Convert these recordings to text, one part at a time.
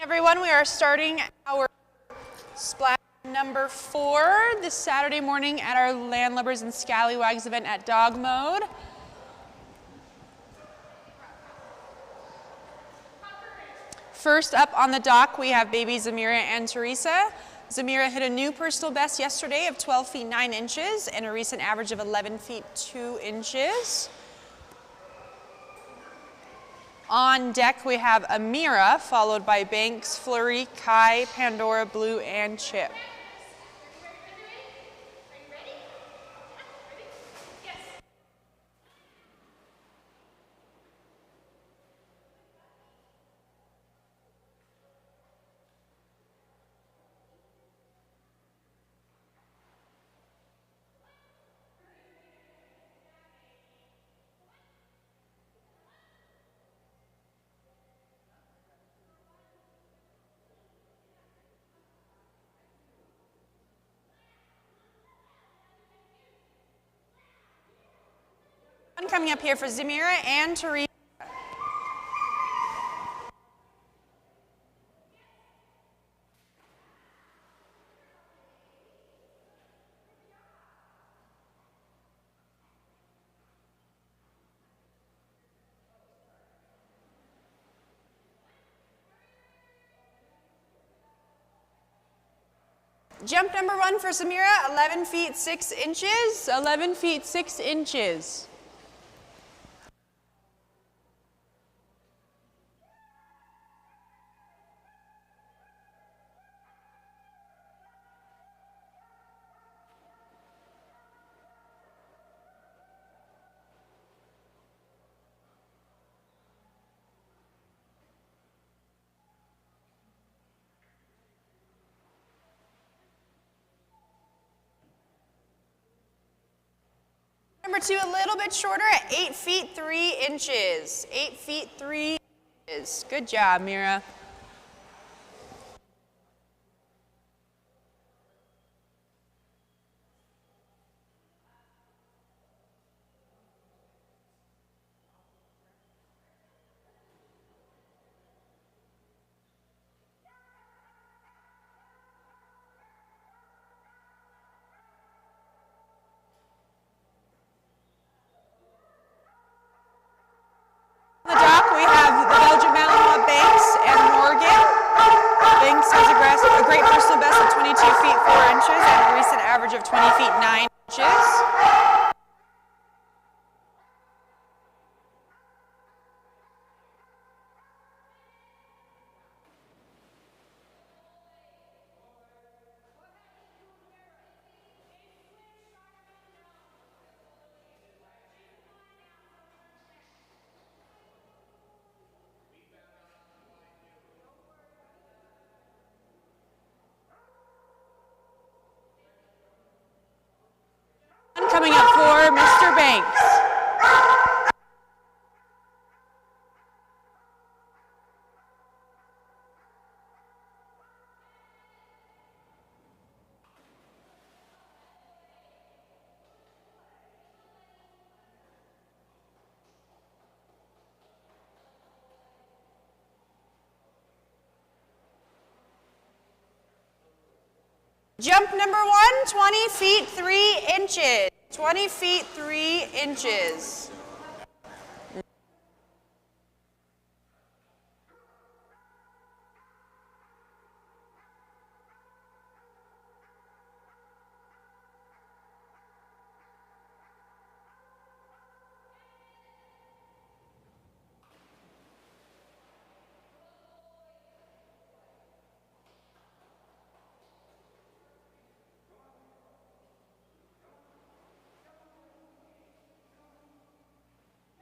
Everyone, we are starting our splash number 4 this Saturday morning at our Landlubbers and ScallyWAGS event at Dog Mode. First up on the dock, we have baby Zamira and Teresa. Zamira hit a new personal best yesterday of 12 feet 9 inches and a recent average of 11 feet 2 inches. On deck, we have Amira, followed by Banks, Flurry, Kai, Pandora, Blue, and Chip. Coming up here for Zamira and Teresa. Jump number 1 for Zamira, 11 feet 6 inches, 11 feet 6 inches. Number 2, a little bit shorter at 8 feet 3 inches. 8 feet 3 inches. Good job, Mira. On the dock, we have the Belgian Malinois Banks and Morgan. Banks has a great personal best of 22 feet 4 inches and a recent average of 20 feet 9 inches. Coming up for Mr. Banks. Jump number 1, 20 feet 3 inches. 20 feet 3 inches.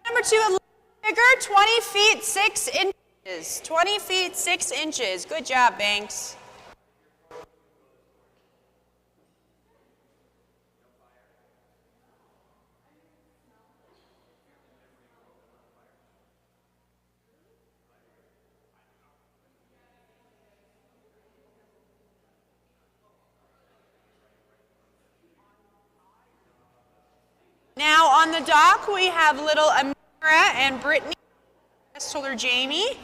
Number 2, a little bigger, 20 feet 6 inches. 20 feet 6 inches. Good job, Banks. Now on the dock, we have little Amira and Brittany, told her Jamie.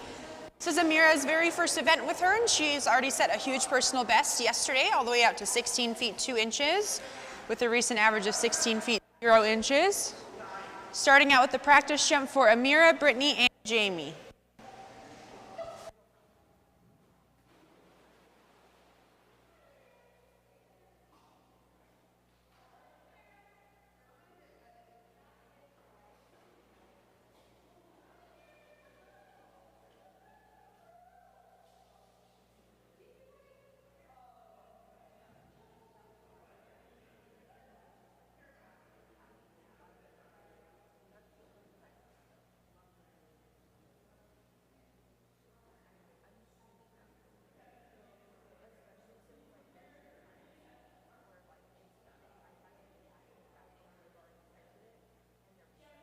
This is Amira's very first event with her, and she's already set a huge personal best yesterday, all the way out to 16 feet 2 inches, with a recent average of 16 feet 0 inches. Starting out with the practice jump for Amira, Brittany, and Jamie.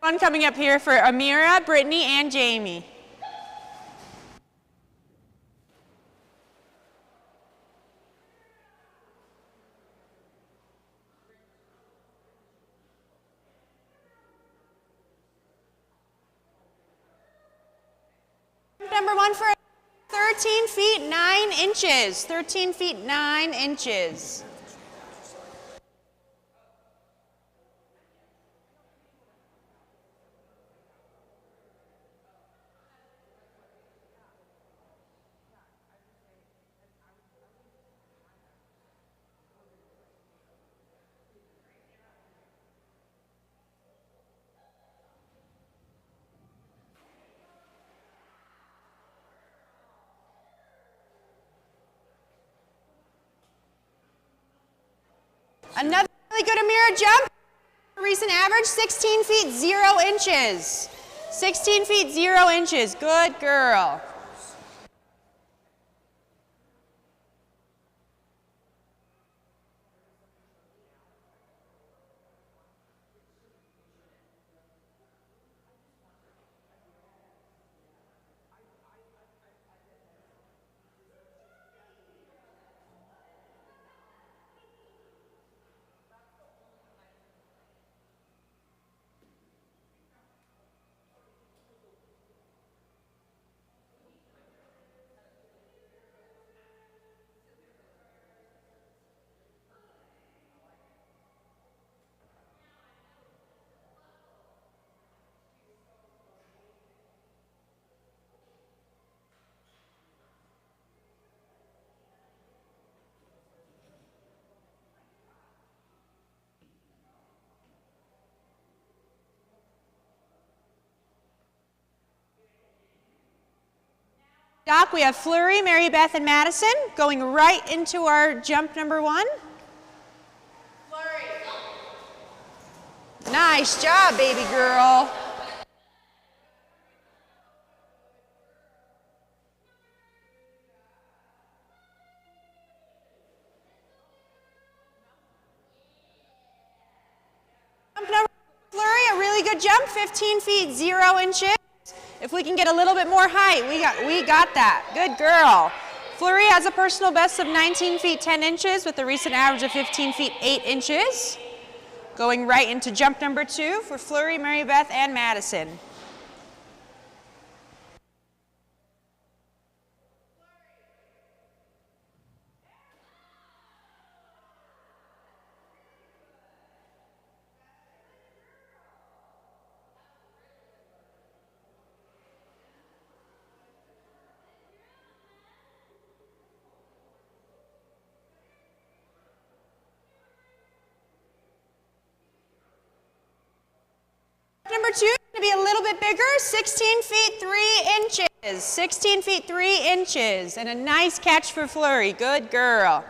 One coming up here for Amira, Brittany, and Jamie. Number 1 for 13 feet 9 inches. 13 feet 9 inches. Another really good Amira jump. Recent average, 16 feet 0 inches. 16 feet 0 inches. Good girl. Doc, we have Fleury, Mary Beth, and Madison going right into our jump number 1. Fleury. Nice job, baby girl. Jump number Fleury, a really good jump, 15 feet 0 inches. If we can get a little bit more height, we got that. Good girl. Fleury has a personal best of 19 feet 10 inches with a recent average of 15 feet 8 inches. Going right into jump number 2 for Fleury, Mary Beth, and Madison. Number 2 is going to be a little bit bigger, 16 feet 3 inches. 16 feet 3 inches. And a nice catch for Fleury. Good girl.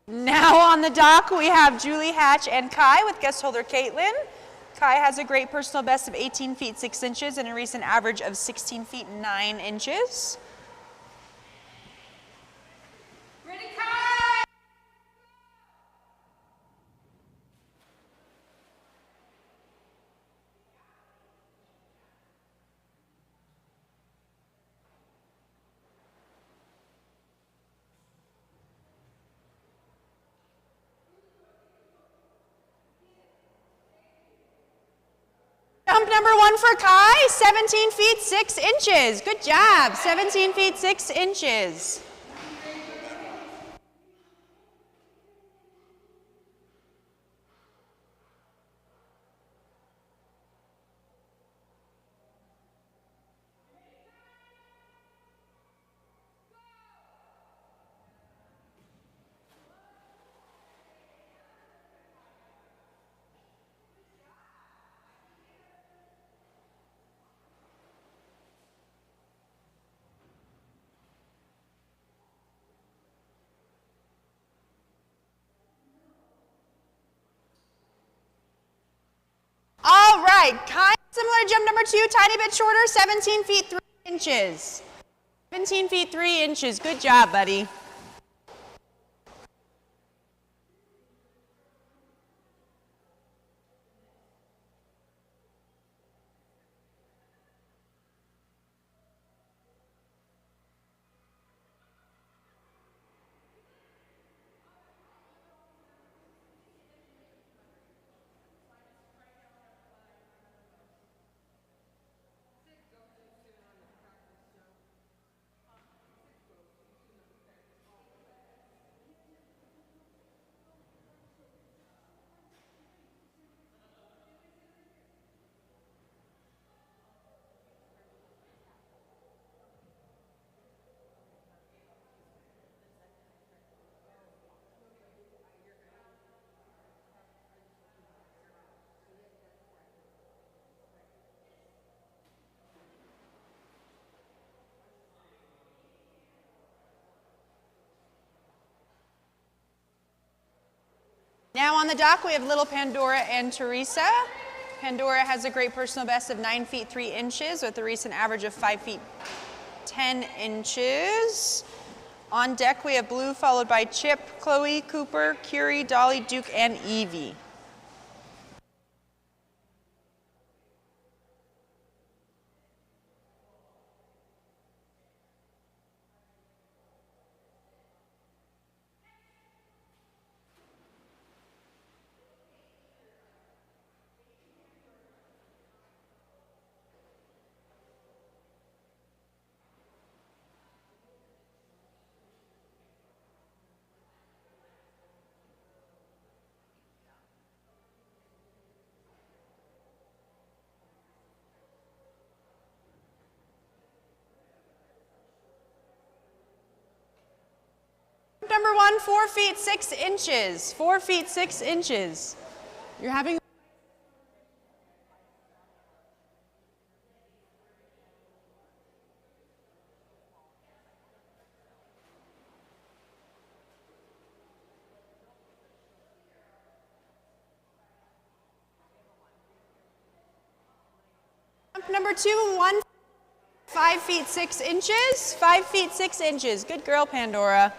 Now on the dock, we have Julie Hatch and Kai with guest holder Caitlin. Kai has a great personal best of 18 feet 6 inches and a recent average of 16 feet 9 inches. Ready, Kai! Jump number 1 for Kai, 17 feet 6 inches. Good job, 17 feet 6 inches. All right, Kai, similar to jump number 2, tiny bit shorter, 17 feet 3 inches. 17 feet 3 inches, good job, buddy. Now on the dock, we have little Pandora and Teresa. Pandora has a great personal best of 9 feet 3 inches with a recent average of 5 feet 10 inches. On deck, we have Blue, followed by Chip, Chloe, Cooper, Curie, Dolly, Duke, and Evie. Number 1, 4 feet 6 inches. 4 feet 6 inches. You're having number 2, 1, 5 feet 6 inches. 5 feet 6 inches. Good girl, Pandora.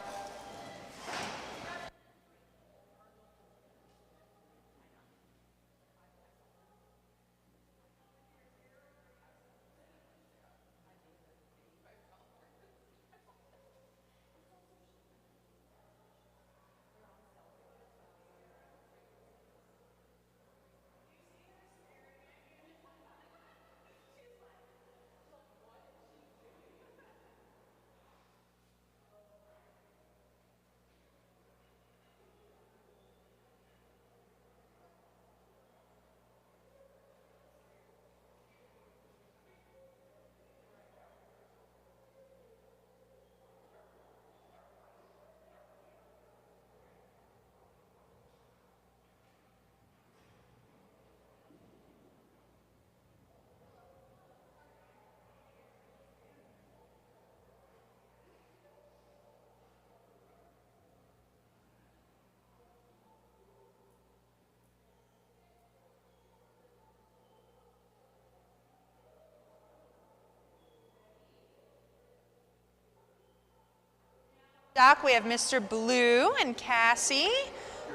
Doc, we have Mr. Blue and Cassie.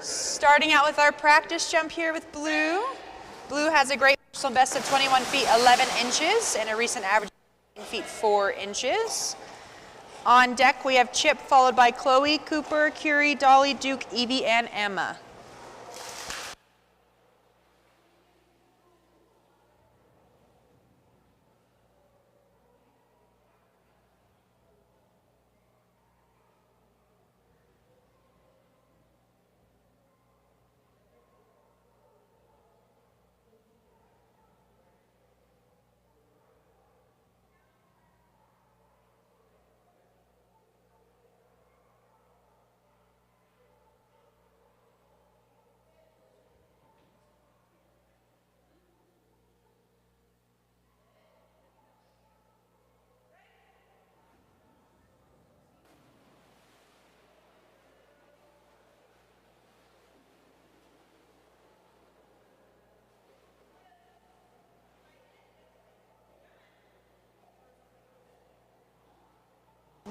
Starting out with our practice jump here with Blue. Blue has a great personal best of 21 feet 11 inches and a recent average of 18 feet 4 inches. On deck we have Chip, followed by Chloe, Cooper, Curie, Dolly, Duke, Evie, and Emma.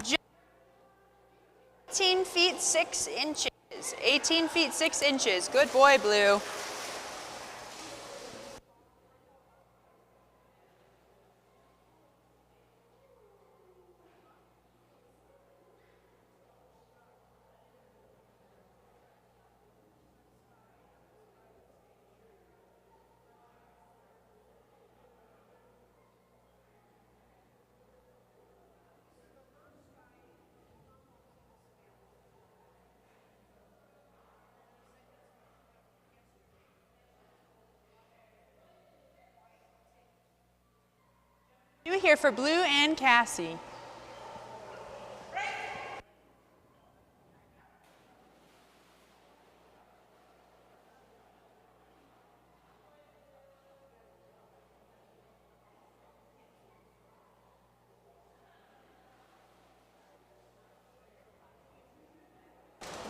Jump 18 feet 6 inches. 18 feet 6 inches. Good boy, Blue. You here for Blue and Cassie.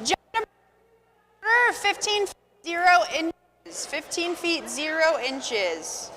Jump number 15 feet 0 inches. 15 feet 0 inches.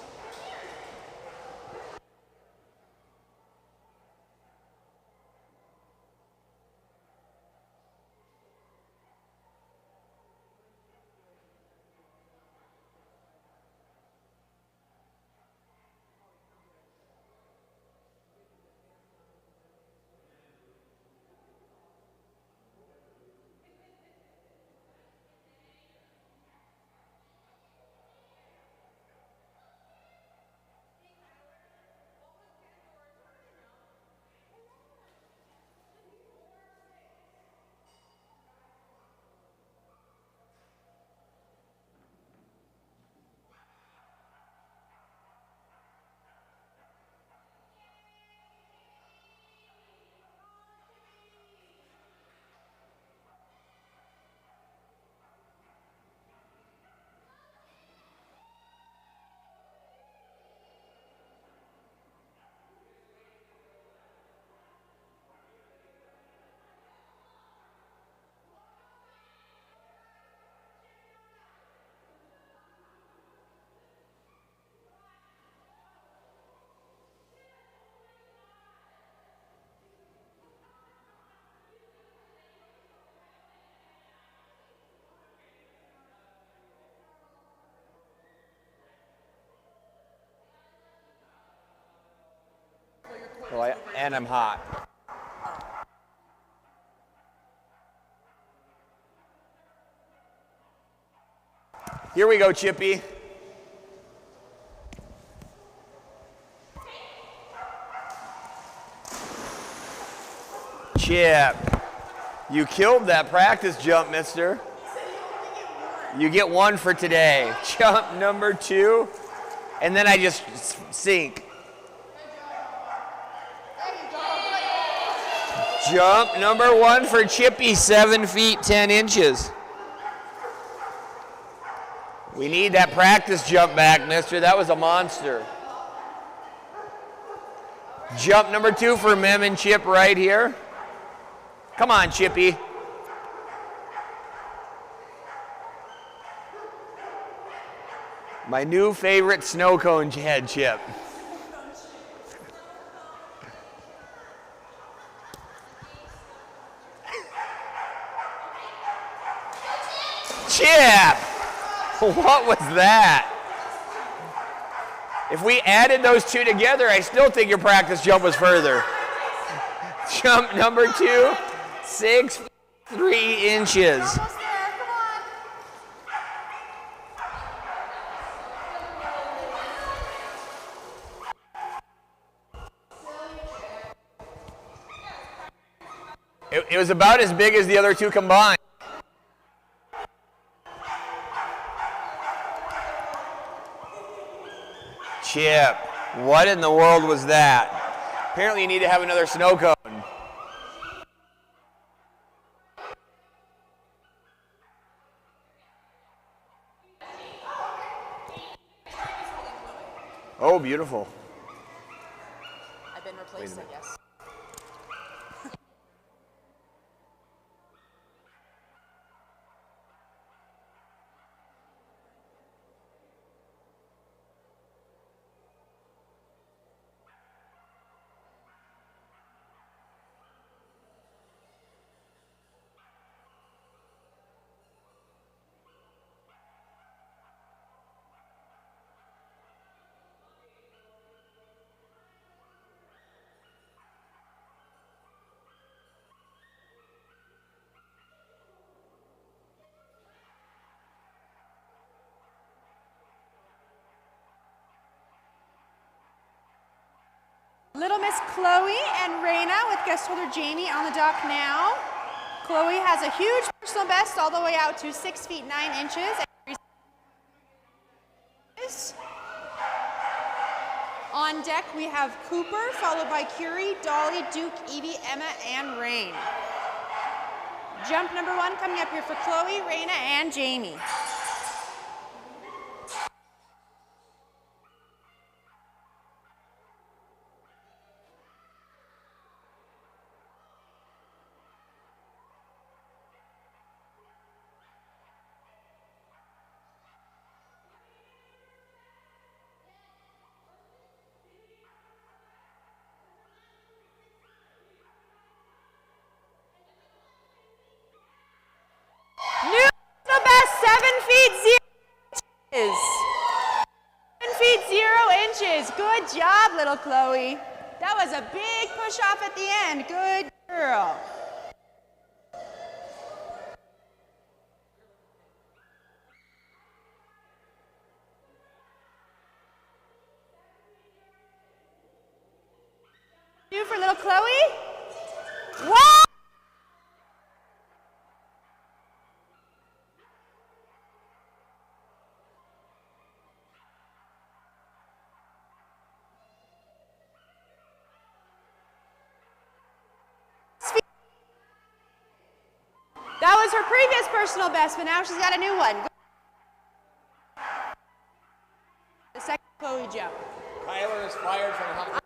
Well, and I'm hot. Here we go, Chippy. Chip, you killed that practice jump, mister. You get one for today. Jump number 2, and then I just sink. Jump number 1 for Chippy, 7 feet 10 inches. We need that practice jump back, mister. That was a monster. Jump number 2 for Mem and Chip right here. Come on, Chippy. My new favorite snow cone head, Chip. Chip! What was that? If we added those two together, I still think your practice jump was further. Jump number 2, 6 feet 3 inches. Almost there. Come on. It was about as big as the other two combined. Chip, what in the world was that? Apparently you need to have another snow cone. Oh, beautiful. I've been replaced, I guess. Little Miss Chloe and Raina with guest holder Jamie on the dock now. Chloe has a huge personal best all the way out to 6 feet 9 inches. On deck we have Cooper, followed by Curie, Dolly, Duke, Evie, Emma, and Rain. Jump number 1 coming up here for Chloe, Raina, and Jamie. New personal best, 7 feet 0 inches. 7 feet 0 inches. Good job, little Chloe. That was a big push off at the end. Good girl. Two for little Chloe. Whoa! That was her previous personal best, but now she's got a new one. The second Chloe jump. Kyler is fired from the hot.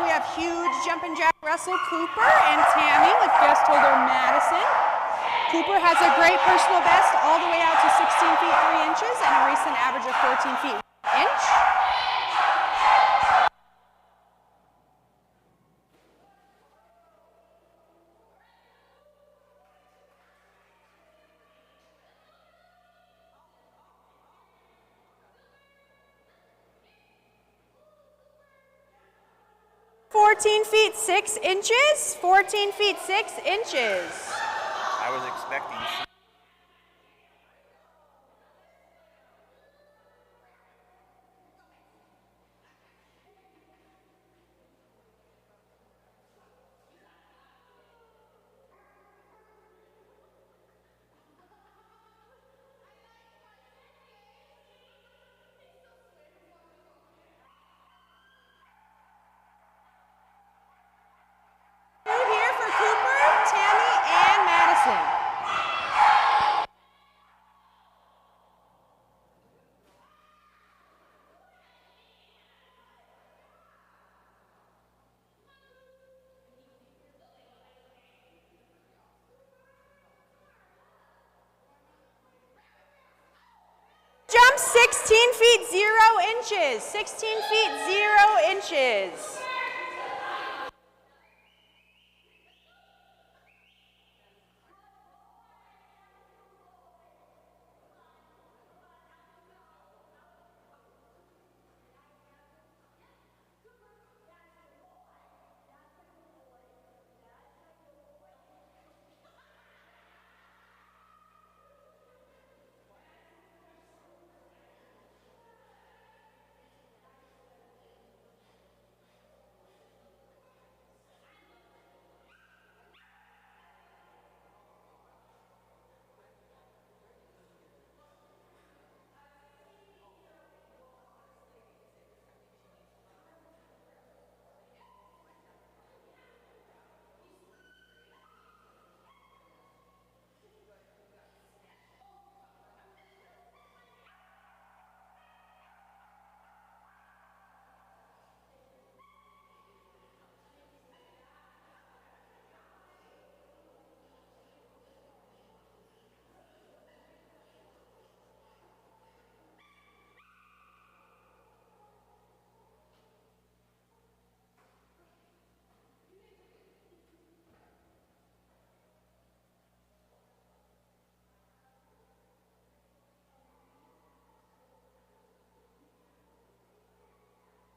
We have huge jumping jack Russell Cooper and Tammy with guest holder Madison. Cooper has a great personal best all the way out to 16 feet 3 inches and a recent average of 14 feet 1 inch. (14 feet 6 inches). 14 feet 6 inches. I was expecting. Here for Cooper, Tammy, and Madison. jump 16 feet 0 inches. 16 feet 0 inches.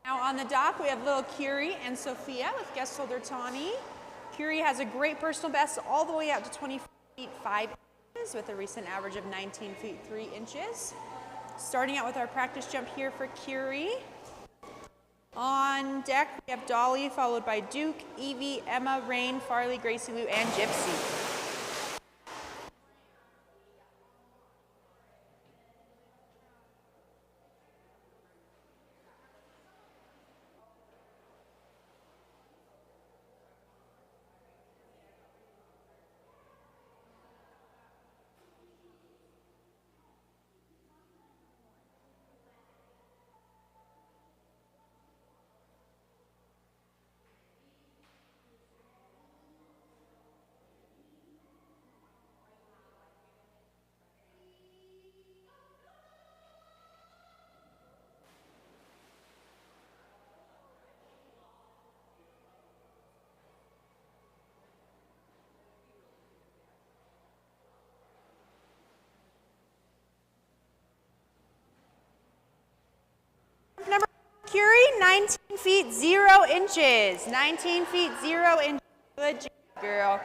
Now on the dock, we have little Curie and Sophia with guest holder Tawny. Curie has a great personal best all the way out to 20 feet 5 inches with a recent average of 19 feet 3 inches. Starting out with our practice jump here for Curie. On deck, we have Dolly, followed by Duke, Evie, Emma, Rain, Farley, Gracie Lou, and Gypsy. Number Curie, 19 feet 0 inches. 19 feet 0 inches. Good job, girl.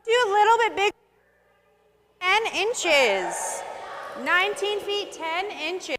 Do a little bit bigger. 10 inches. 19 feet 10 inches.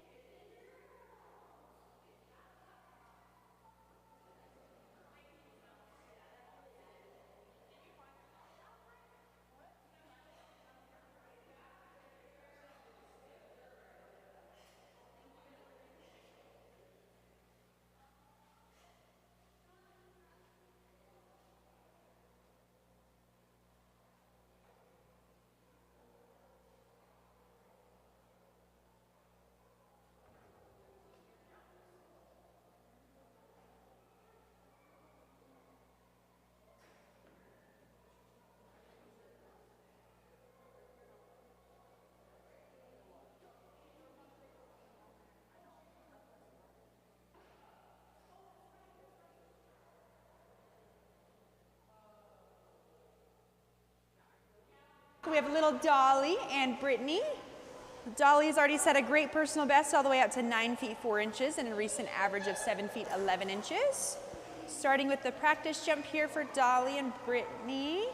We have little Dolly and Brittany. Dolly has already set a great personal best all the way up to 9 feet 4 inches and a recent average of 7 feet 11 inches. Starting with the practice jump here for Dolly and Brittany.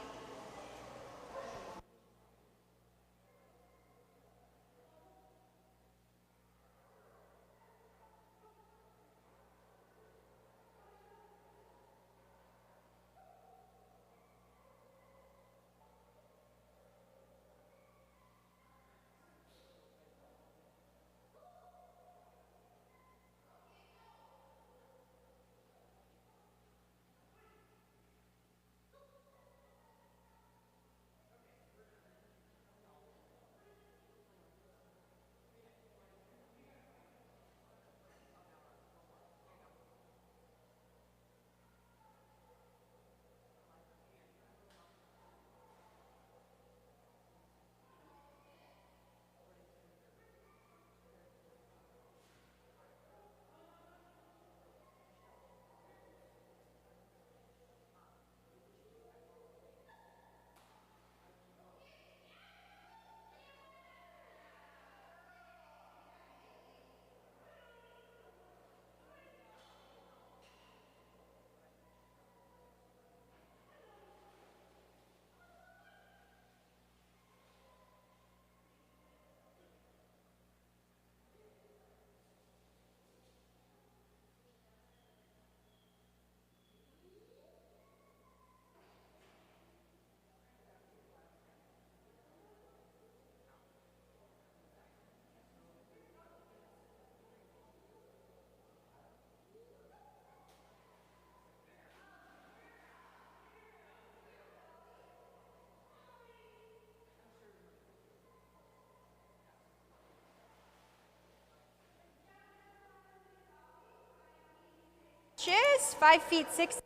inches, 5 feet 6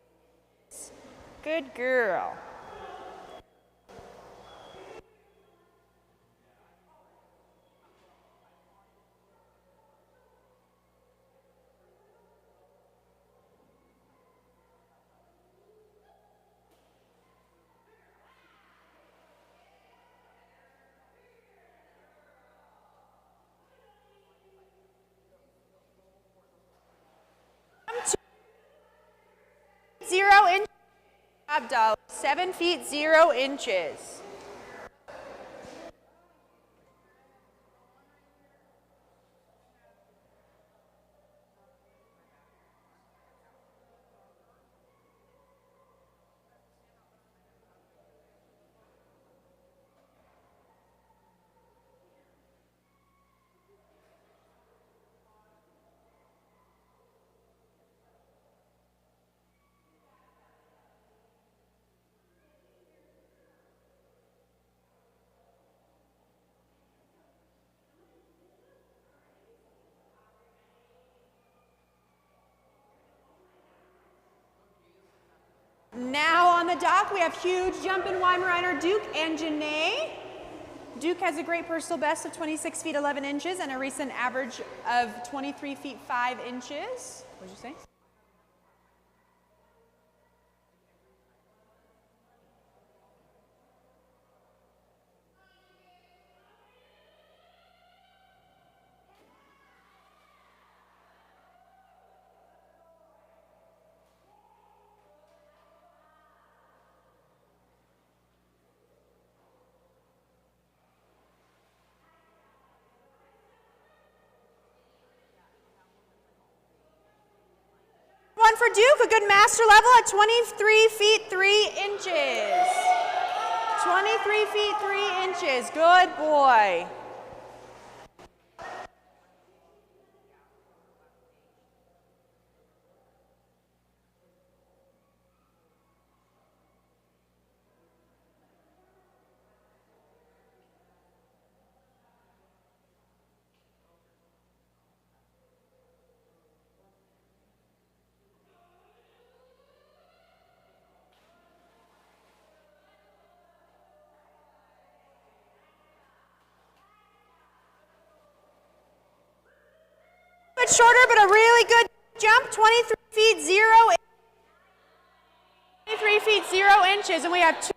inches. Good girl. Zero inches. Abdal, 7 feet 0 inches. Now on the dock, we have huge jump in Weimaraner Duke and Janae. Duke has a great personal best of 26 feet 11 inches and a recent average of 23 feet 5 inches. What did you say? One for Duke, a good master level at 23 feet 3 inches. 23 feet 3 inches, good boy. Bit shorter, but a really good jump, 23 feet 0 inches, and we have 2.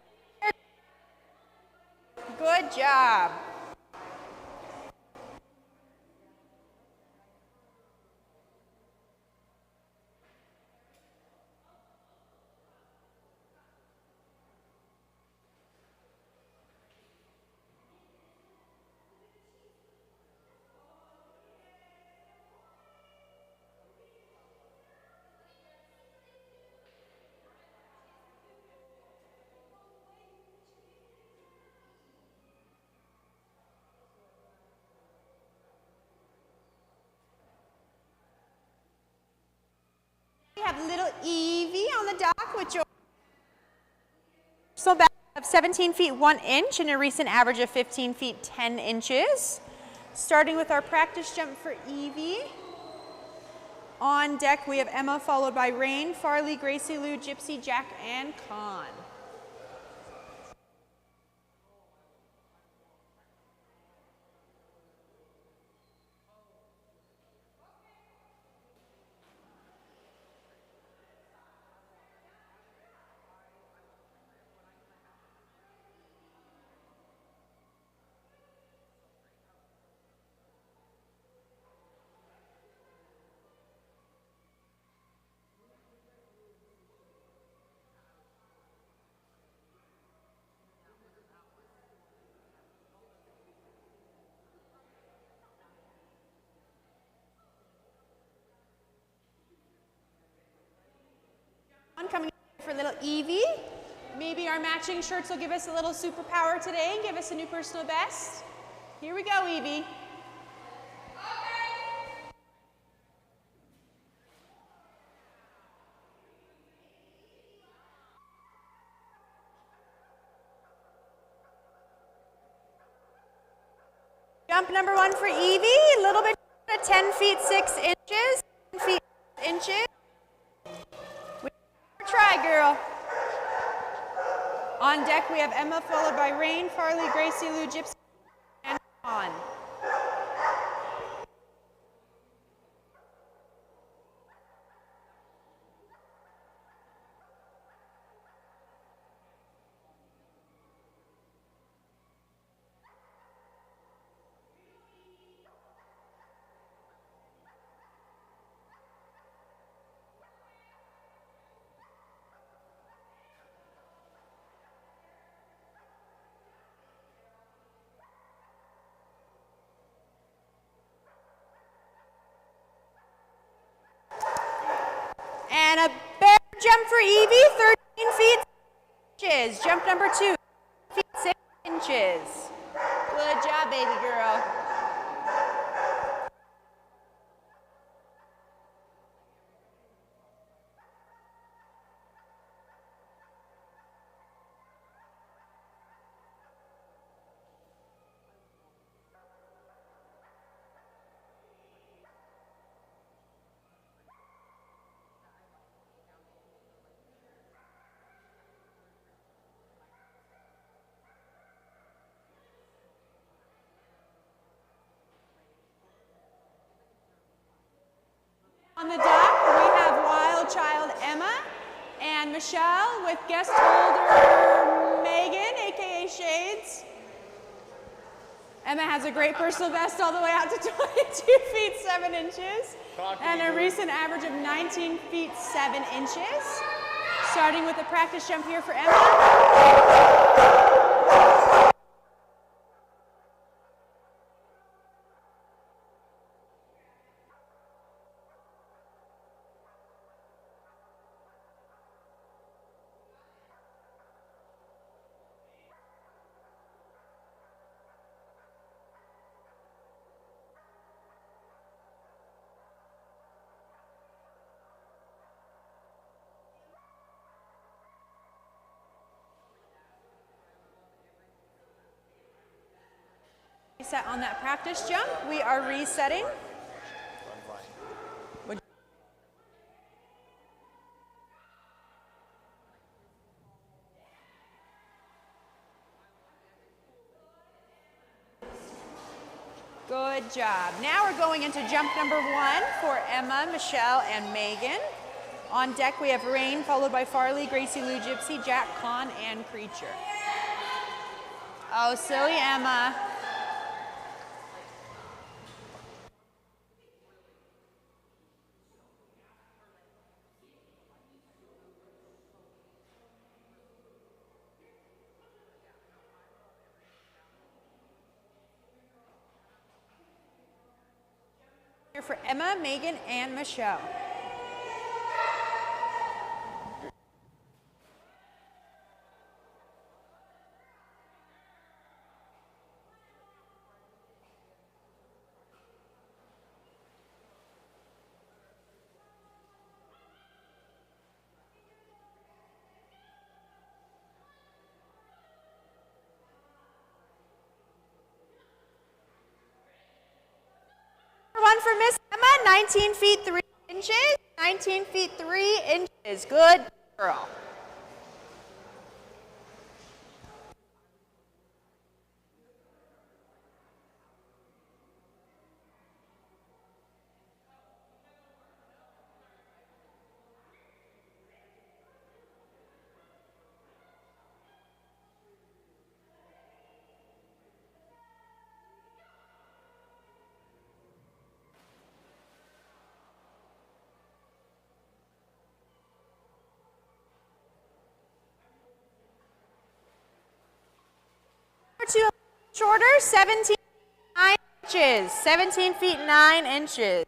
Good job. We have little Evie on the dock with your personal best of 17 feet 1 inch and a recent average of 15 feet 10 inches. Starting with our practice jump for Evie. On deck we have Emma followed by Rain, Farley, Gracie Lou, Gypsy, Jack, and Con. Coming in for little Evie. Maybe our matching shirts will give us a little superpower today and give us a new personal best. Here we go, Evie. Jump number 1 for Evie, a little bit at 10 feet 6 inches, 10 feet 6 inches. try, girl. On deck, we have Emma, followed by Rain, Farley, Gracie, Lou, Gypsy, and on. And a bear jump for Evie, 13 feet 6 inches. Jump number 2, feet 6 inches. Good job, baby girl. On the dock, we have wild child Emma and Michelle with guest holder Megan, aka Shades. Emma has a great personal best all the way out to 22 feet 7 inches and a recent average of 19 feet 7 inches. Starting with a practice jump here for Emma. Reset on that practice jump. We are resetting. Good job. Now we're going into jump number 1 for Emma, Michelle, and Megan. On deck we have Rain, followed by Farley, Gracie, Lou, Gypsy, Jack, Con, and Creature. Oh, silly Emma. Here for Emma, Megan, and Michelle. One for Miss Emma, 19 feet 3 inches, 19 feet 3 inches. Good girl. Two shorter, 17 9 inches. 17 feet 9 inches.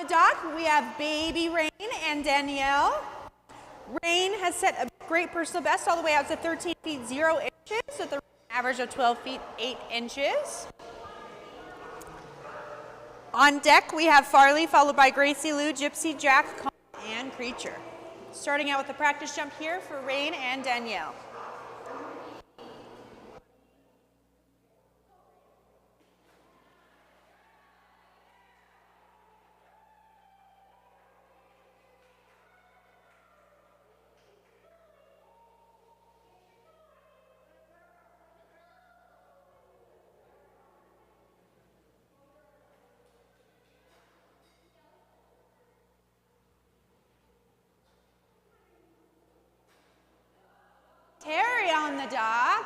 On the dock, we have baby Rain and Danielle. Rain has set a great personal best all the way out to 13 feet 0 inches with an average of 12 feet 8 inches. On deck, we have Farley, followed by Gracie Lou, Gypsy, Jack, and Creature. Starting out with the practice jump here for Rain and Danielle. Terry on the dock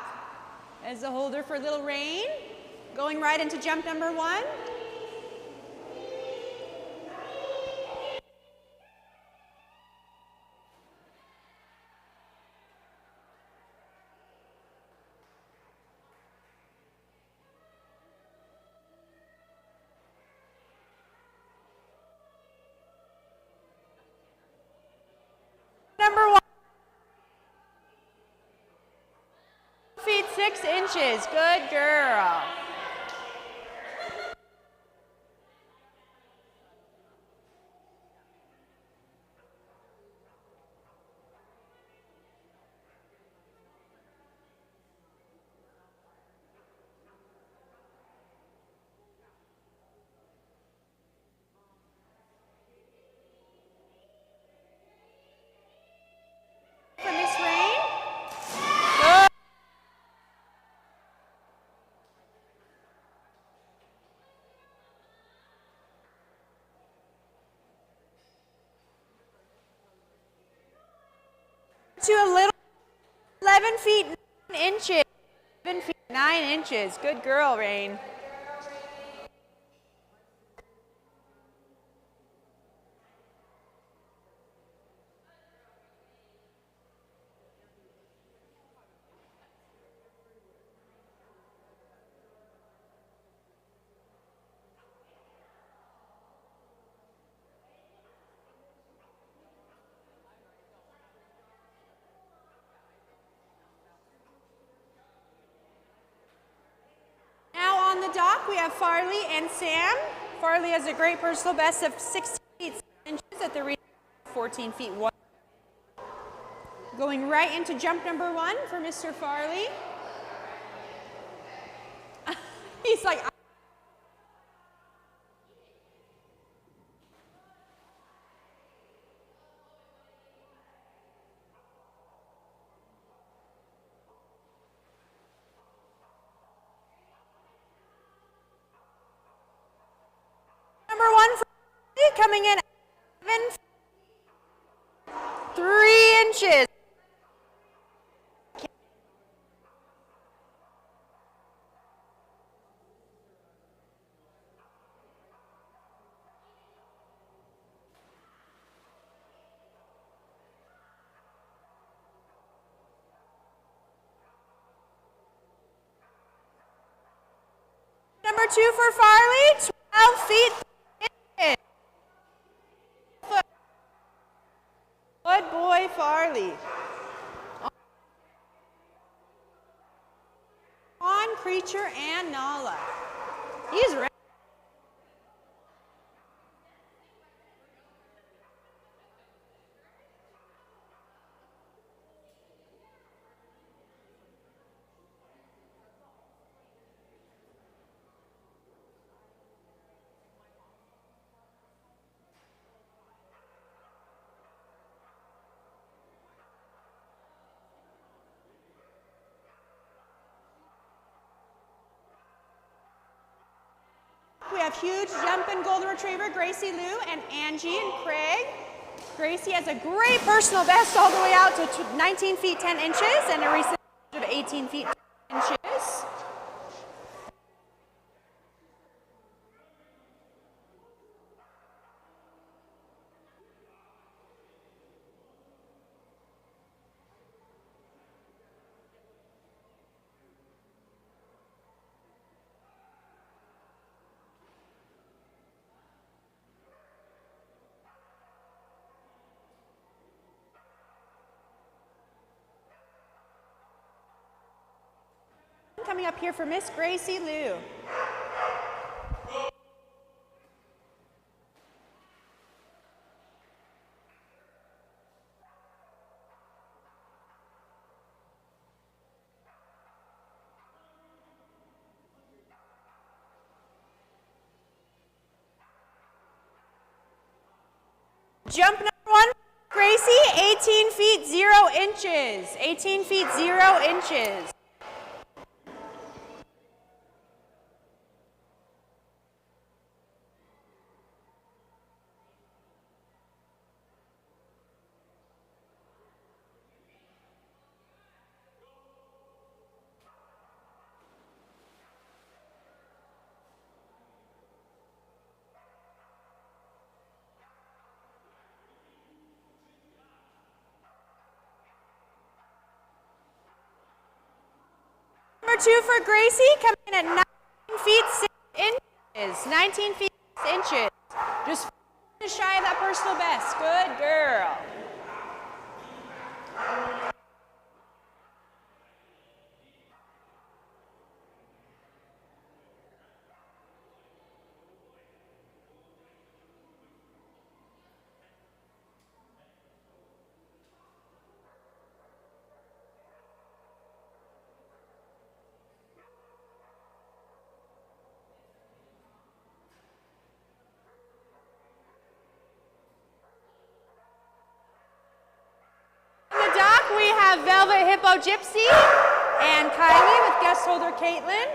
as the holder for Little Rain, going right into jump number 1. Number 1. Feet 6 inches. Good girl. For Miss Rain. Good. To a little 11 feet 9 inches. 11 feet 9 inches. Good girl, Rain. Now on the dock, we have Farley and Sam. Farley has a great personal best of 16 feet 6 inches at the reach of 14 feet 1. Going right into jump number 1 for Mr. Farley. He's like, number 1 for Farley, coming in 7 feet 3 inches. Number 2 for Farley, 12 feet 3 inches. Good boy, Farley. On Creature and Nala. He's ready. We have huge jumping golden retriever, Gracie Lou and Angie and Craig. Gracie has a great personal best all the way out to 19 feet 10 inches and a recent of 18 feet 10 inches. coming up here for Miss Gracie Liu. Jump number 1, Gracie, 18 feet 0 inches. 18 feet 0 inches. Number 2 for Gracie, coming in at 19 feet 6 inches. 19 feet 6 inches. Just shy of that personal best. Good girl. We have Velvet Hippo Gypsy and Kylie with guest holder Caitlin.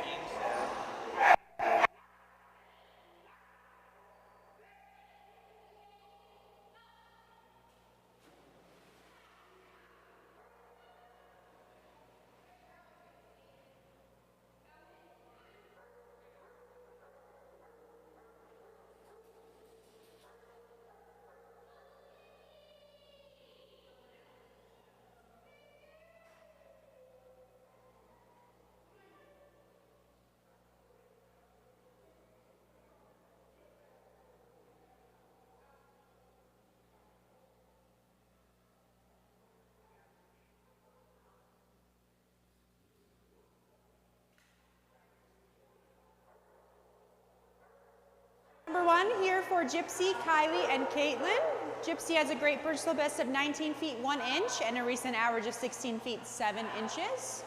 Number 1 here for Gypsy, Kylie, and Caitlin. Gypsy has a great personal best of 19 feet 1 inch and a recent average of 16 feet 7 inches.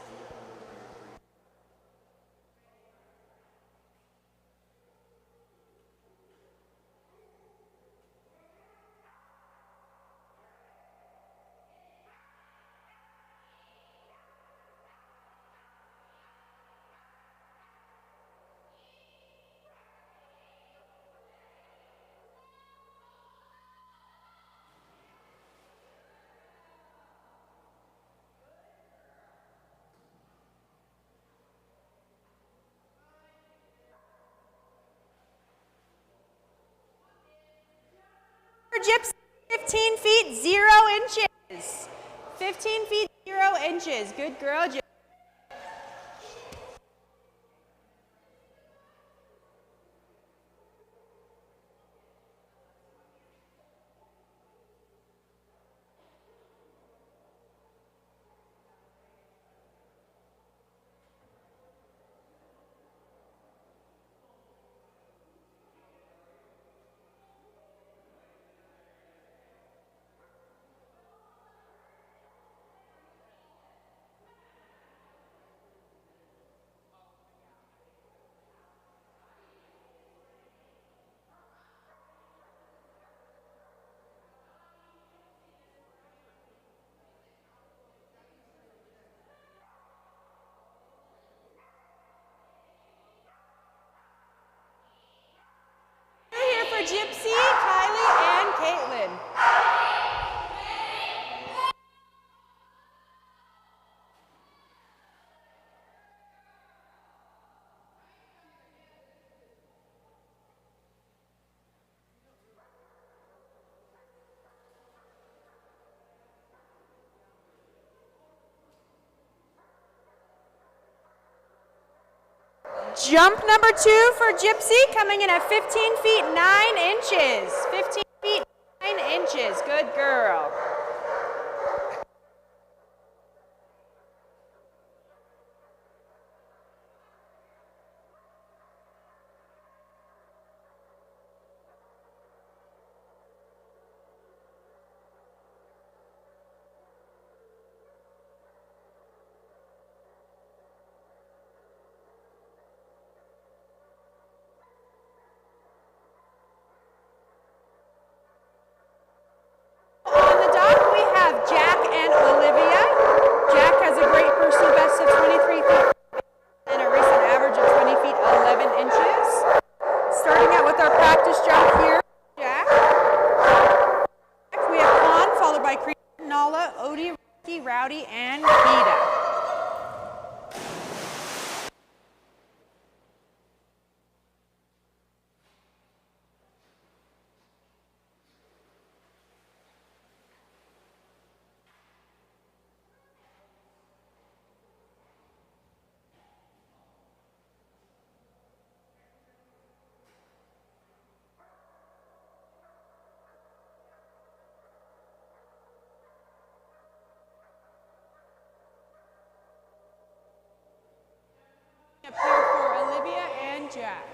Gypsy, 15 feet 0 inches. 15 feet 0 inches. Good girl, Gypsy. Gypsy, Kylie, and Caitlin. Jump number 2 for Gypsy, coming in at 15 feet 9 inches. 15 feet 9 inches. Good girl. Risky, Rowdy, and Kita. Up here for Olivia and Jack.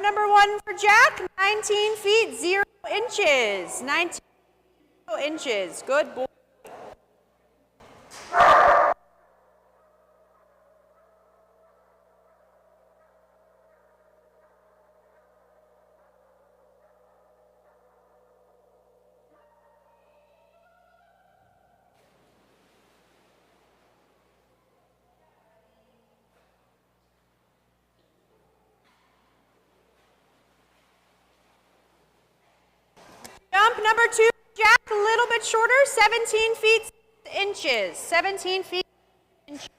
Number 1 for Jack, 19 feet 0 inches. 19 inches. Good boy. Jump number 2, Jack, a little bit shorter, 17 feet 6 inches. 17 feet 6 inches.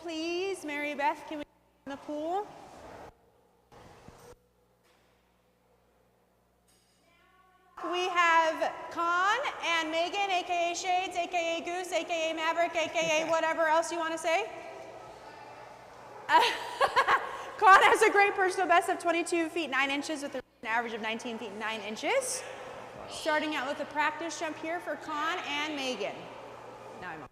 Please, Mary Beth, can we in the pool? We have Con and Megan, aka Shades, aka Goose, aka Maverick, aka whatever else you want to say. Con has a great personal best of 22 feet 9 inches with an average of 19 feet 9 inches. Starting out with a practice jump here for Con and Megan. Now I'm on.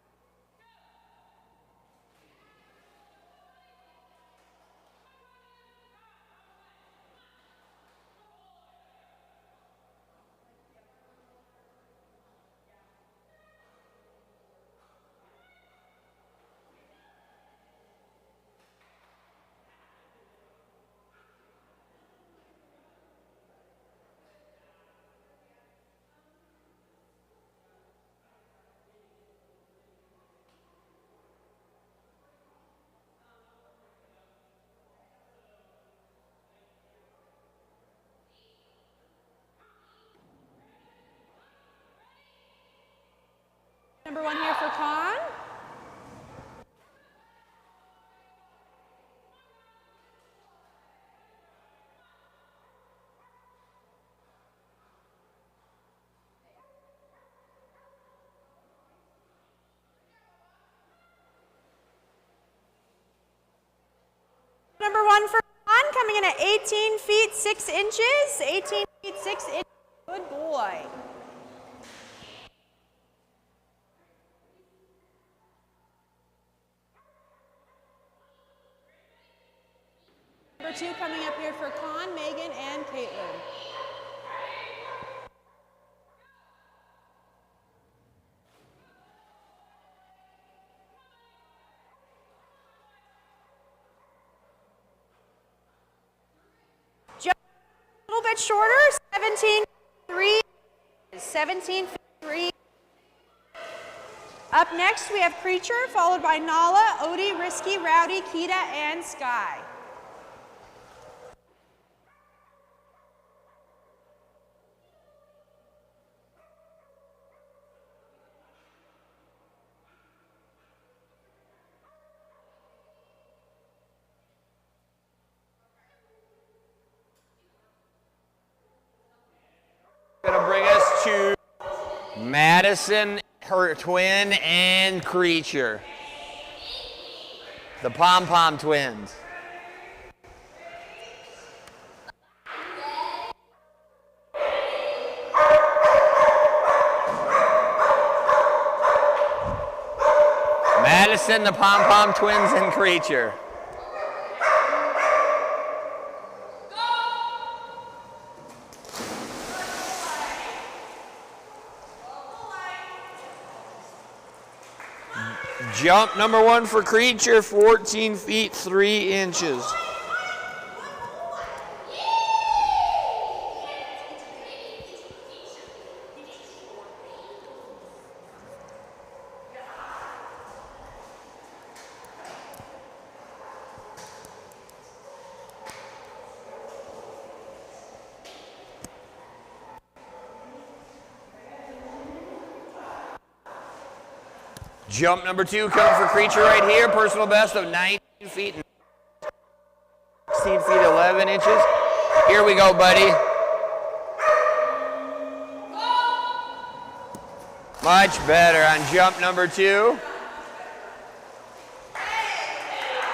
Number 1 here for Con. Number 1 for Con, coming in at 18 feet 6 inches. 18 feet 6 inches. Good boy. Number 2 coming up here for Con, Megan, and Caitlin. Just a little bit shorter, 17.3. 17.3. Up next, we have Creature, followed by Nala, Odie, Risky, Rowdy, Kita, and Sky. Gonna bring us to Madison, her twin, and Creature. The Pom Pom twins. Jackson, the Pom Pom Twins, and Creature. Jump number 1 for Creature, 14 feet 3 inches. Jump number 2 coming for Creature right here. Personal best of 19 feet and 16 feet 11 inches. Here we go, buddy. Much better on jump number 2.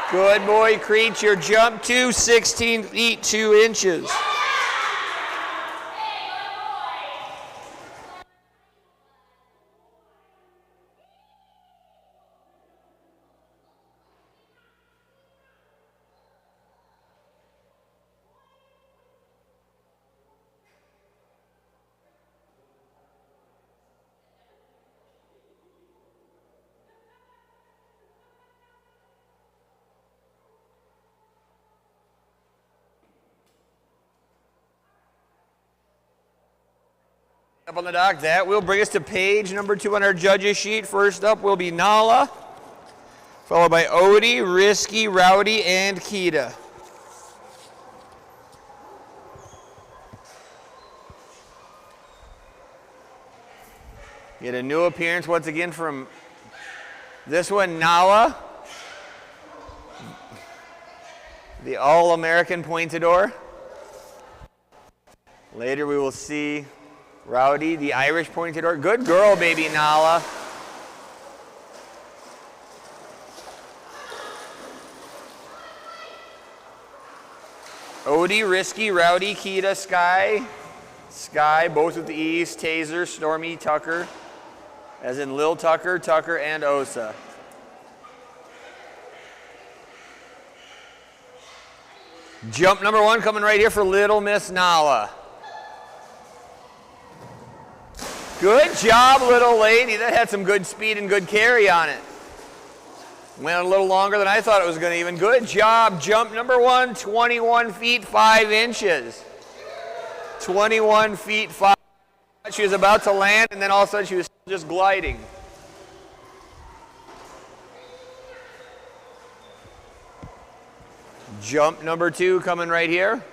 Good boy, Creature. Jump 2, 16 feet 2 inches. Up on the dock, that will bring us to page number 2 on our judges sheet. First up will be Nala, followed by Odie, Risky, Rowdy, and Kita. Get a new appearance once again from this one, Nala, the All-American Pointador. Later we will see Rowdy, the Irish Pointador. Good girl, baby Nala. Odie, Risky, Rowdy, Kita, Sky, both with the E's, Taser, Stormy, Tucker, as in Lil Tucker, Tucker, and Osa. Jump number 1 coming right here for Little Miss Nala. Good job, little lady. That had some good speed and good carry on it. Went a little longer than I thought it was going to even. Good job. Jump number 1, 21 feet 5 inches. 21 feet 5. She was about to land, and then all of a sudden she was just gliding. Jump number 2 coming right here.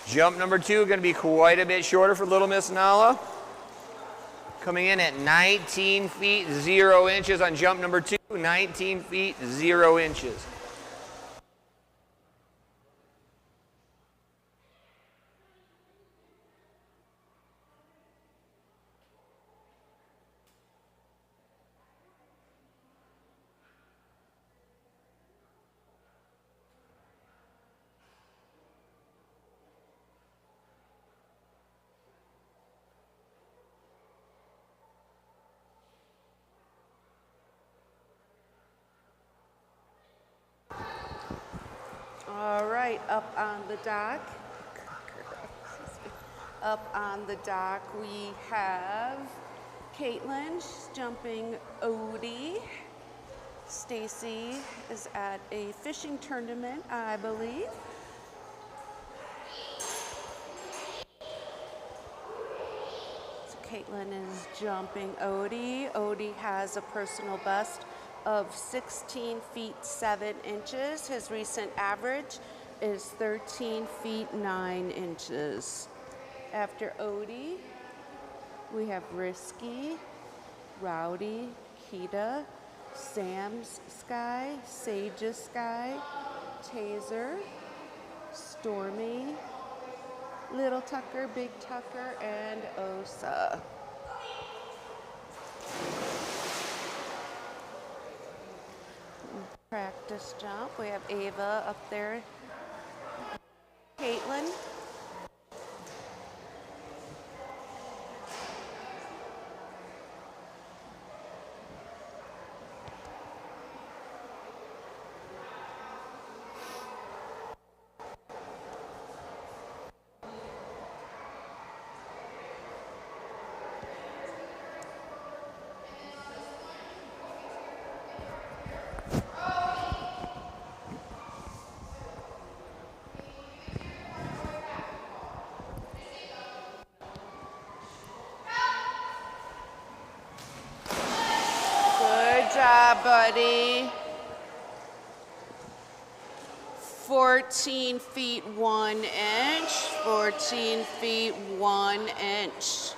Jump number 2 going to be quite a bit shorter for Little Miss Nala. Coming in at 19 feet 0 inches on jump number 2, 19 feet 0 inches. All right, up on the dock. Up on the dock we have Caitlin, she's jumping Odie. Stacy is at a fishing tournament, I believe. So Caitlin is jumping Odie. Odie has a personal best of 16 feet 7 inches. His recent average is 13 feet 9 inches. After Odie, we have Risky, Rowdy, Kita, Sam's Sky, Sage's Sky, Taser, Stormy, Little Tucker, Big Tucker, and Osa. Practice jump. We have Ava up there. Caitlin. Good job, buddy. 14 feet 1 inch, 14 feet 1 inch.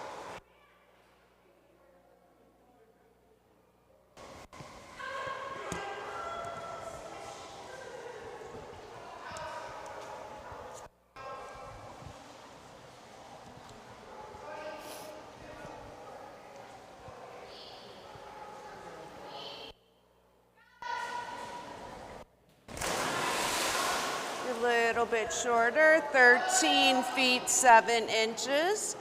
A little bit shorter, 13 feet 7 inches.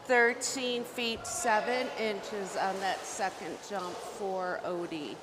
13 feet 7 inches on that second jump for Odie.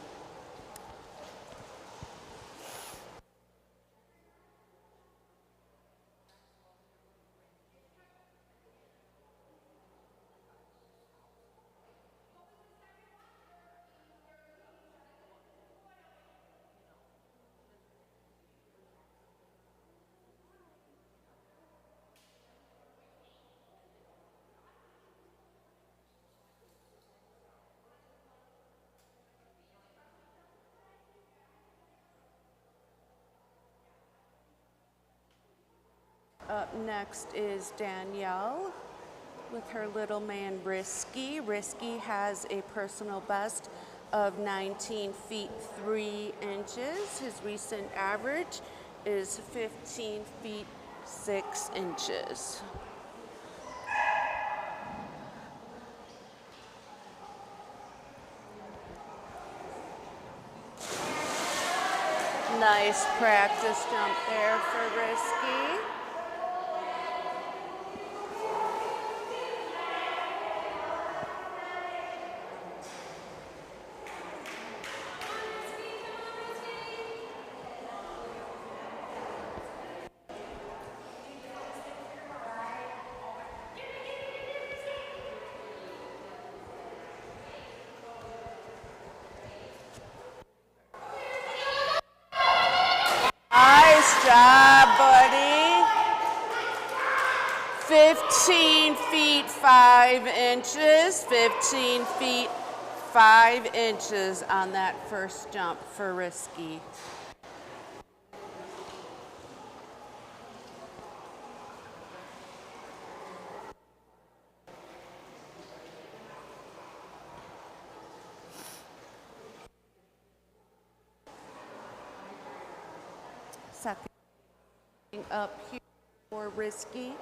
Up next is Danielle with her little man Risky. Risky has a personal best of 19 feet 3 inches. His recent average is 15 feet 6 inches. Nice practice jump there for Risky. Nice job, buddy. 15 feet 5 inches, 15 feet 5 inches on that first jump for Risky. Second up here for Risky.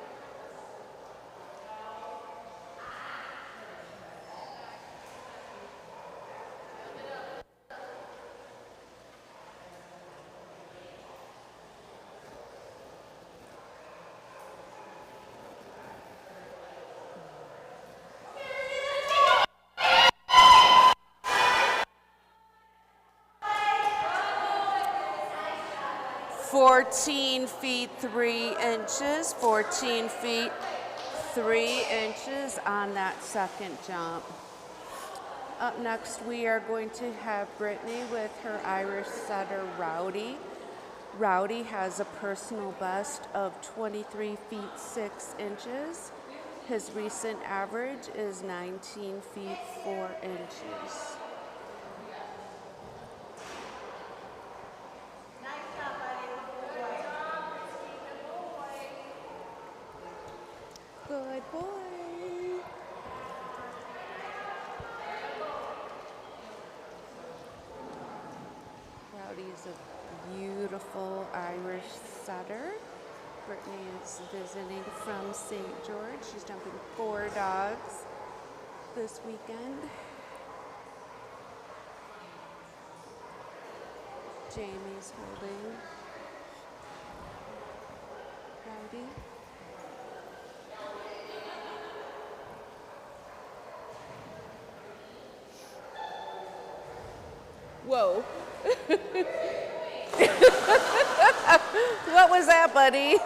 Fourteen feet 3 inches, 14 feet 3 inches on that second jump. Up next, we are going to have Brittany with her Irish setter, Rowdy. Rowdy has a personal best of 23 feet 6 inches. His recent average is 19 feet 4 inches. Good boy. Rowdy is a beautiful Irish setter. Brittany is visiting from St. George. She's jumping 4 dogs this weekend. Jamie's holding Rowdy. Whoa. What was that, buddy?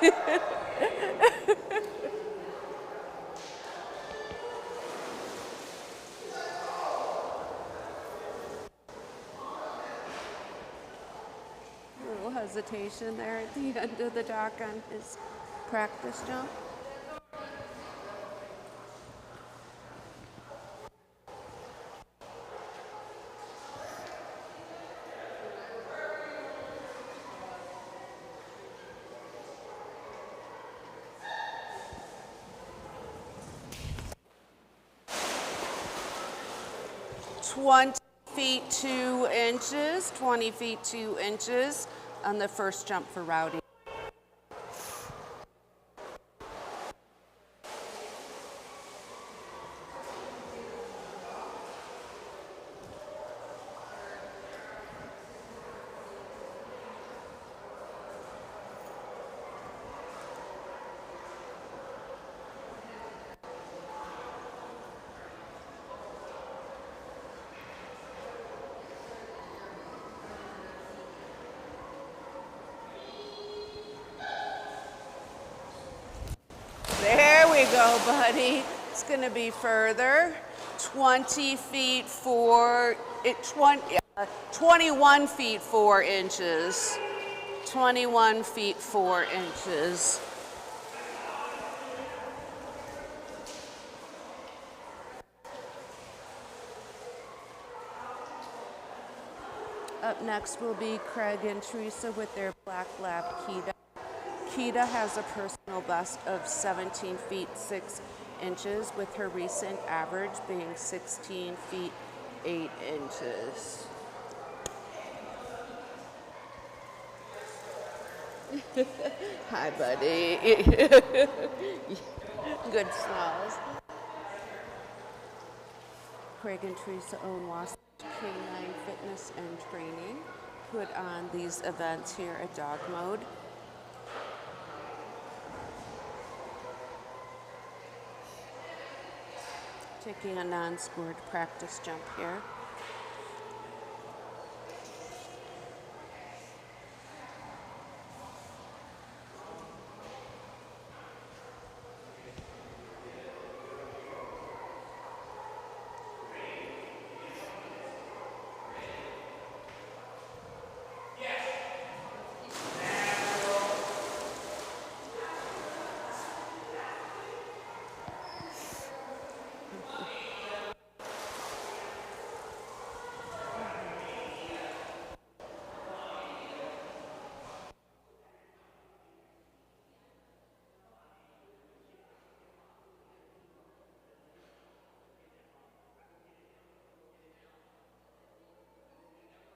A little hesitation there at the end of the dock on his practice jump. (20 feet 2 inches, 20 feet 2 inches on the first jump for Rowdy. There we go, buddy. It's going to be further. 20 feet 4, 21 feet 4 inches. 21 feet 4 inches. Up next will be Craig and Teresa with their black lab Kita. Kita has a personal best of 17 feet 6 inches, with her recent average being 16 feet 8 inches. Hi, buddy. Good smiles. Craig and Teresa own Wasatch Canine Fitness and Training. Put on these events here at Dog Mode. Taking a non-scored practice jump here.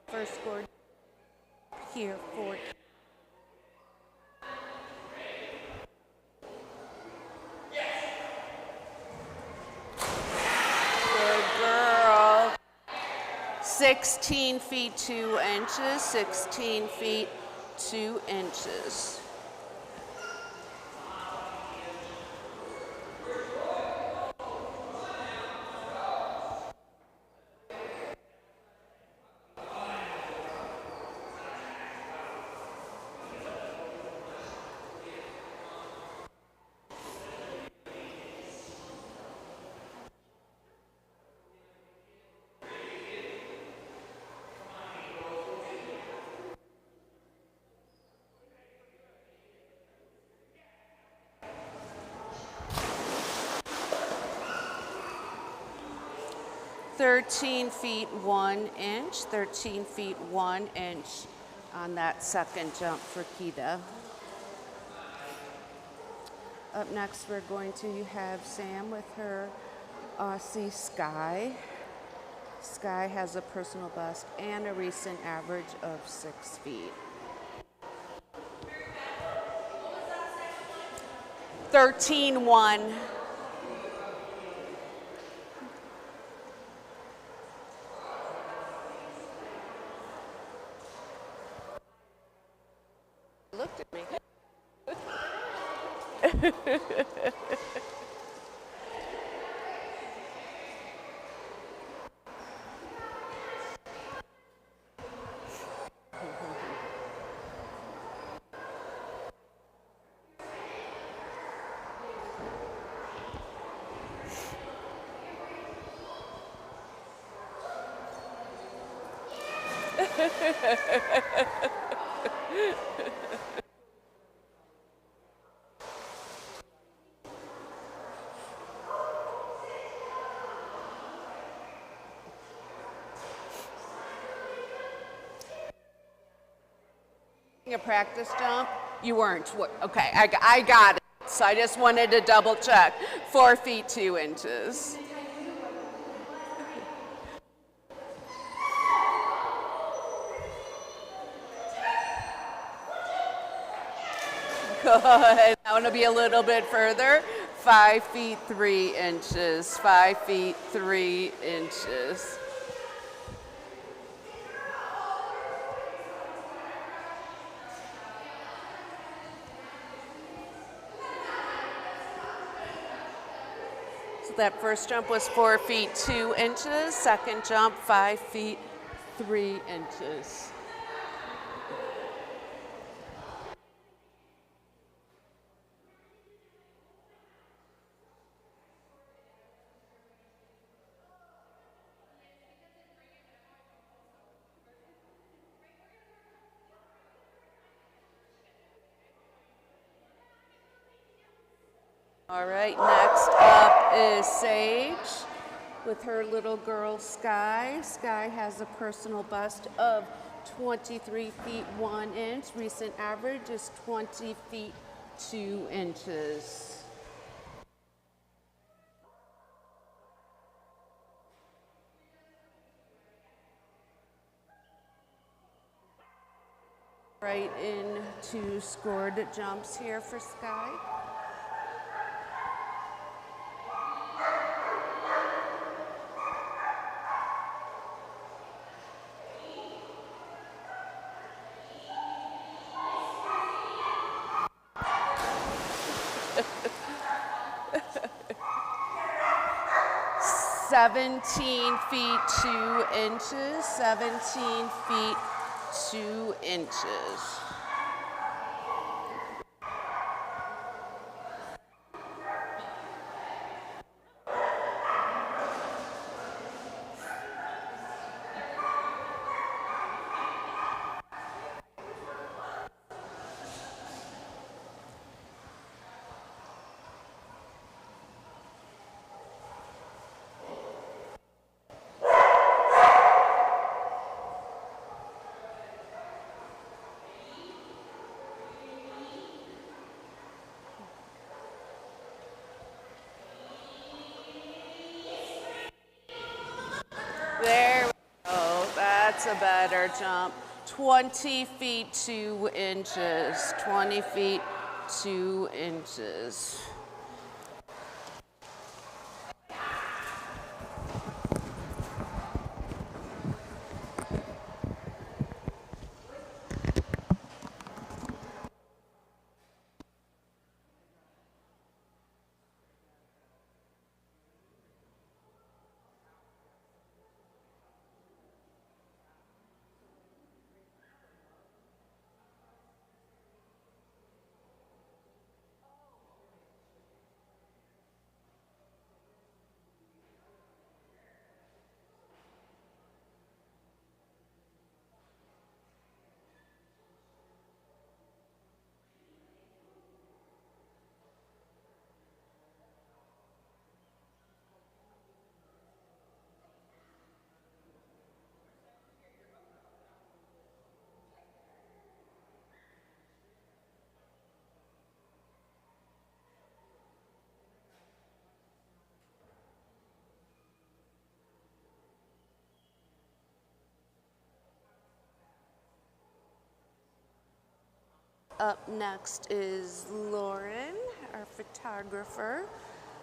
First score here for good girl. 16 feet 2 inches, 16 feet 2 inches. (13 feet 1 inch, 13 feet 1 inch on that second jump for Kita. Up next, we're going to have Sam with her Aussie Sky. Sky has a personal best and a recent average of 6 feet. 13-1. A practice jump? You weren't. Okay, I got it. So I just wanted to double check. 4 feet 2 inches. Good. I want to be a little bit further. 5 feet 3 inches. 5 feet 3 inches. So that first jump was 4 feet 2 inches. Second jump, 5 feet 3 inches. All right, next up is Sage with her little girl, Sky. Sky has a personal best of 23 feet 1 inch. Recent average is 20 feet 2 inches. Right into scored jumps here for Sky. "17 feet 2 inches, 17 feet 2 inches. There we go. That's a better jump. 20 feet 2 inches. 20 feet 2 inches. Up next is Lauren, our photographer,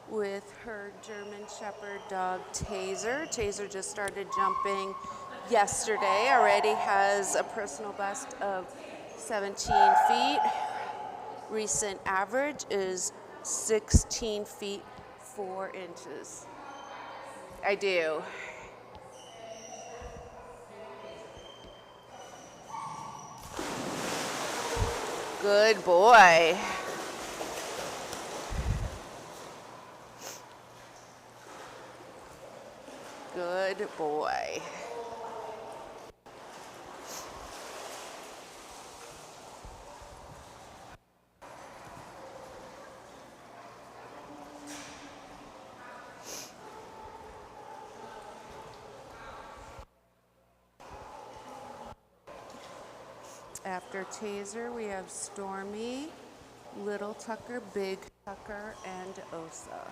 with her German Shepherd dog, Taser. Taser just started jumping yesterday, already has a personal best of 17 feet. Recent average is 16 feet, 4 inches. I do. Good boy. Good boy. After Taser, we have Stormy, Little Tucker, Big Tucker, and Osa.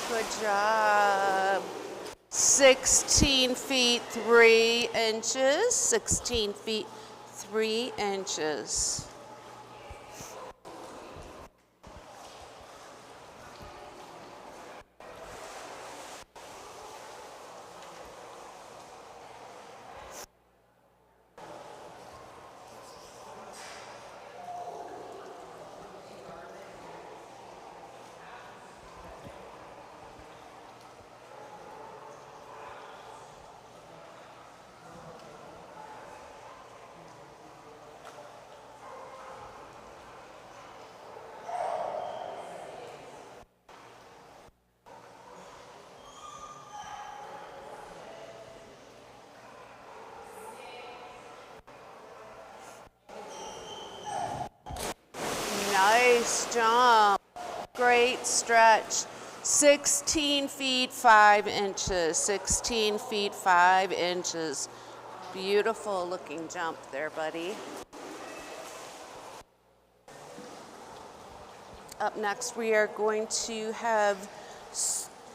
Good job. 16 feet, 3 inches. 16 feet, 3 inches. Nice jump. Great stretch. 16 feet, 5 inches. 16 feet, 5 inches. Beautiful looking jump there, buddy. Up next, we are going to have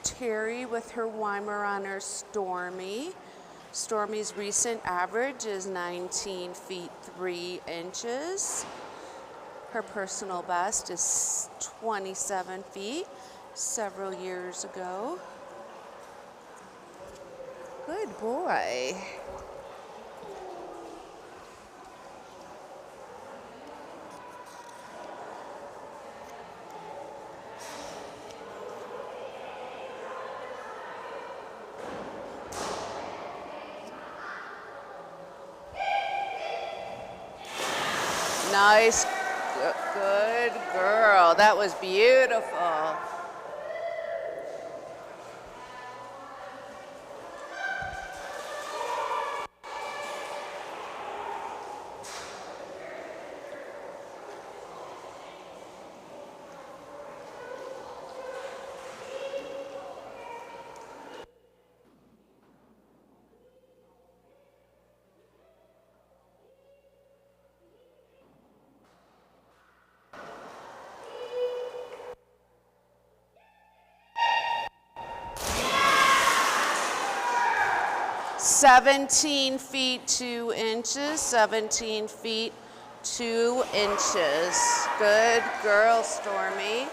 Terry with her Weimaraner Stormy. Stormy's recent average is 19 feet, 3 inches. Her personal best is 27 feet several years ago. Good boy. Nice. Good girl. That was beautiful. "17 feet 2 inches, 17 feet 2 inches. Good girl, Stormy.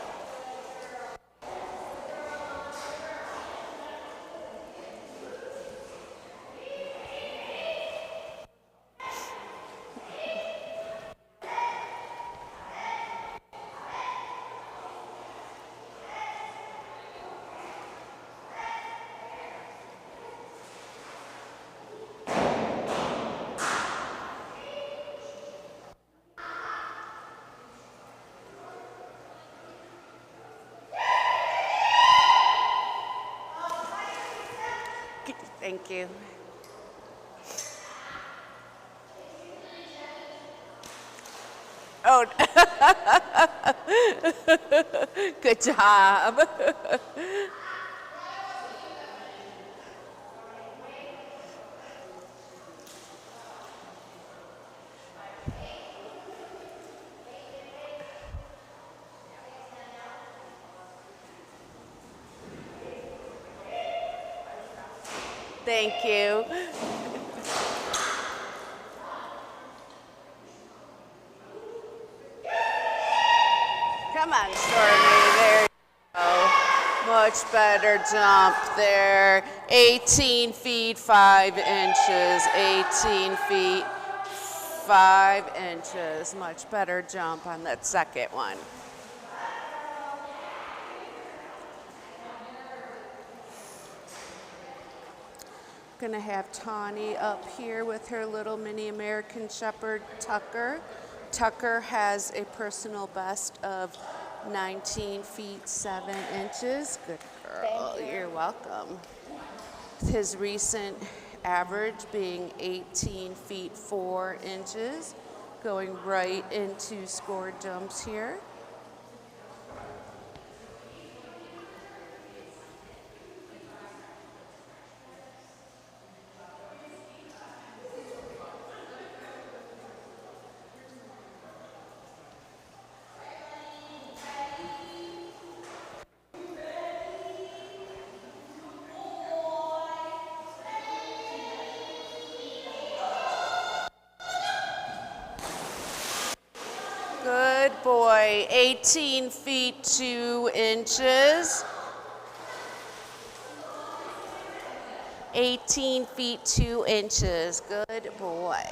Thank you. Oh, good job. Thank you. Come on, Stormy. There you go. much better jump there. 18 feet 5 inches, 18 feet 5 inches. Much better jump on that second one. Gonna have Tawny up here with her little mini American Shepherd, Tucker. Tucker has a personal best of 19 feet 7 inches. Good girl, Thank you. You're welcome. His recent average being 18 feet 4 inches, going right into score jumps here. Good boy, 18 feet 2 inches. 18 feet 2 inches, good boy.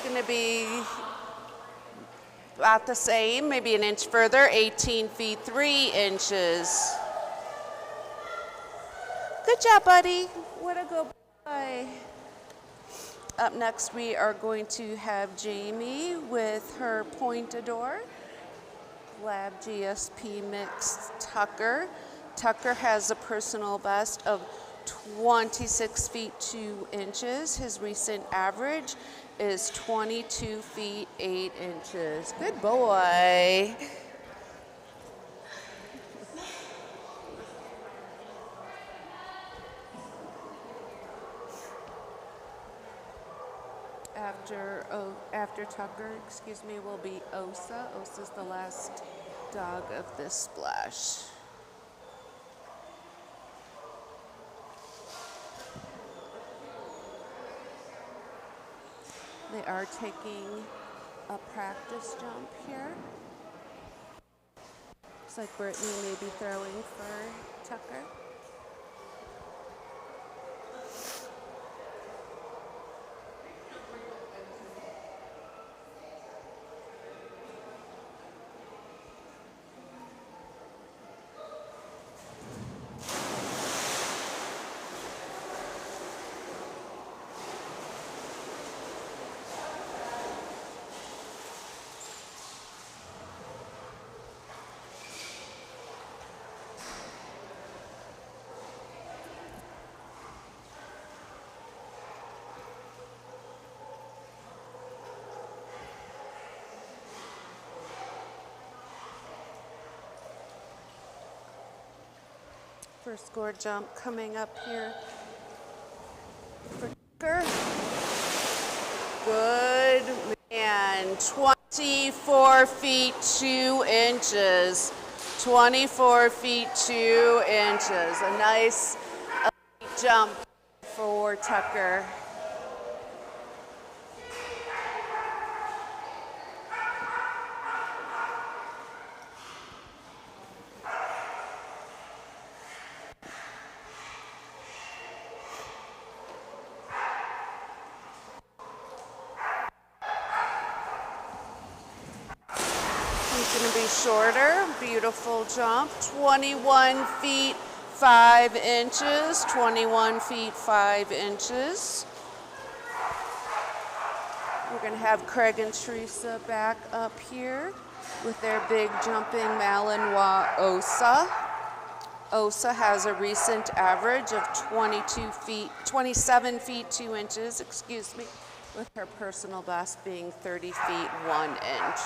Going to be about the same, maybe an inch further, 18 feet 3 inches. Good job, buddy. What a good boy. Up next, we are going to have Jamie with her Pointador, Lab GSP Mixed Tucker. Tucker has a personal best of 26 feet 2 inches. His recent average is 22 feet 8 inches. Good boy. After Tucker, will be Osa. Osa's the last dog of this splash. They are taking a practice jump here. Looks like Brittany may be throwing for Tucker. First score jump coming up here for Tucker. Good man, 24 feet 2 inches. 24 feet 2 inches. A nice jump for Tucker. Going to be shorter, beautiful jump, 21 feet 5 inches, 21 feet 5 inches. We're going to have Craig and Teresa back up here with their big jumping Malinois Osa. Osa has a recent average of 27 feet 2 inches, with her personal best being 30 feet 1 inch.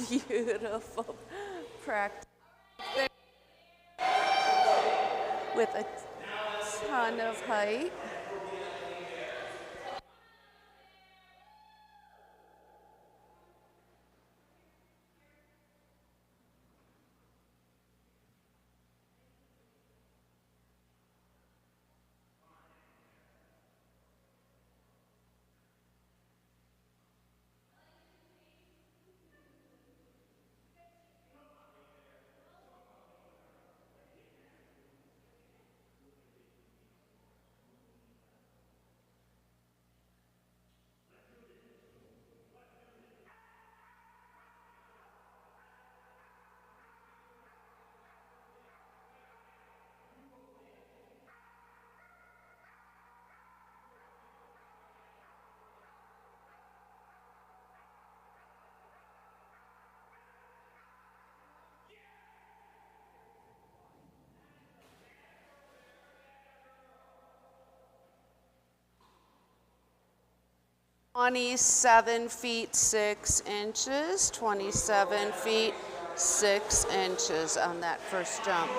Beautiful practice with a ton of height. (27 feet 6 inches), 27 feet 6 inches on that first jump.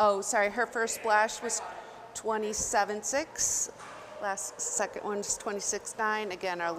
Oh, sorry, her first splash was 27.6. Second one was 26.9. Again, our